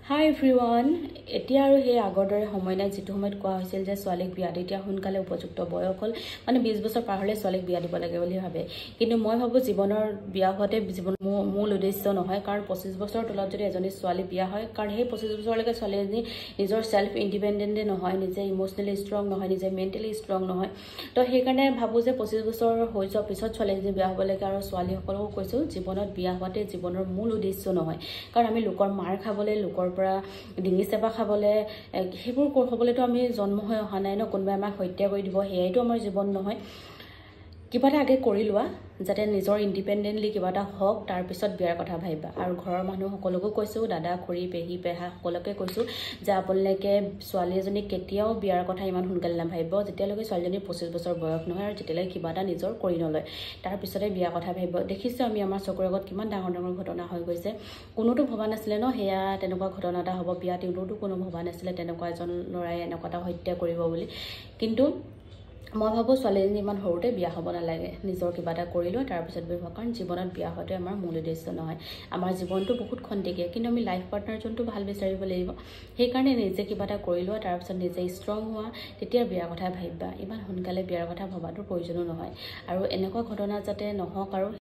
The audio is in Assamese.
Hi everyone, এতিয়া আৰু সেই আগৰ দৰে সময় নাই যেটো সময়ত কোৱা হৈছিল যে ছোৱালীক বিয়া দিয়া সোনকালে উপযুক্ত বয়স হ'ল মানে 20 বছৰ পাৰ হ'লে ছোৱালীক বিয়া দিব লাগে বুলি ভাবে কিন্তু মই ভাবো জীৱনৰ বিয়া হোৱাতে জীৱনৰ মূল উদ্দেশ্য নহয় কাৰণ 25 বছৰৰ তলত যদি এজনী ছোৱালী বিয়া হয় কাৰণ সেই 25 বছৰলৈকে ছোৱালীজনী নিজৰ সেলফ ইন্ডিপেন্ডেন্ট নহয় নিজে ইমোশনালি ষ্ট্ৰং নহয় নিজে মেন্টালি ষ্ট্ৰং নহয় তো সেই কাৰণে ভাবো যে 25 বছৰ হৈ যোৱাৰ পিছত ছোৱালীজনী বিয়া হ'ব লাগে আৰু ছোৱালীসকলকো কৈছো জীৱনত বিয়া হোৱাতে জীৱনৰ মূল উদ্দেশ্য নহয় কাৰণ আমি লোকৰ মাৰ খাবলৈ লোকৰ পৰা ডিঙি চেপা খাবলৈ হেবোৰ হ'বলৈতো আমি জন্ম হৈ অহা নাই ন কোনোবাই আমাক হত্যা কৰি দিব হেয়াইতো আমাৰ জীৱন নহয় কিবা এটা আগে কৰি লোৱা যাতে নিজৰ ইন্ডিপেন্ডেন্টলি কিবা এটা হওক তাৰ পিছত বিয়াৰ কথা ভাবিবা আৰু ঘৰৰ মানুহ সকলকো কৈছো দাদা খুৰী পেহী পেহা সকলকে কৈছো যে আপোনালোকে ছোৱালী এজনী কেতিয়াও বিয়াৰ কথা ইমান সোনকালে নাভাবিব যেতিয়ালৈকে ছোৱালীজনী 25 বছৰ বয়স নহয় আৰু যেতিয়ালৈকে কিবা এটা নিজৰ কৰি নলয় তাৰ পিছতে বিয়াৰ কথা ভাবিব দেখিছো আমি আমাৰ চকুৰ আগত কিমান ডাঙৰ ডাঙৰ ঘটনা হৈ গৈছে কোনোটো ভবা নাছিলে ন হেয়া তেনেকুৱা ঘটনা এটা হ'ব বিয়া তিউটোটো কোনো ভবা নাছিলে তেনেকুৱা এজন লৰাই এনেকুৱা এটা হত্যা কৰিব বুলি কিন্তু মই ভাবো ছোৱালীজনী ইমান সৰুতে বিয়া হ'ব নালাগে নিজৰ কিবা এটা কৰি লয় তাৰ পিছত বিয়া কাৰণ জীৱনত বিয়া হোৱাটো আমাৰ মূল উদ্দেশ্য নহয় আমাৰ জীৱনটো বহুত খন্তেকীয়া কিন্তু আমি লাইফ পাৰ্টনাৰ জনটো ভাল বিচাৰিব লাগিব সেই কাৰণে নিজে কিবা এটা কৰি লোৱা তাৰ পিছত নিজে ষ্ট্ৰং হোৱা তেতিয়া বিয়াৰ কথা ভাবিবা ইমান সোনকালে বিয়াৰ কথা ভবাটো প্ৰয়োজন নহয় আৰু এনেকুৱা ঘটনা যাতে নহওক আৰু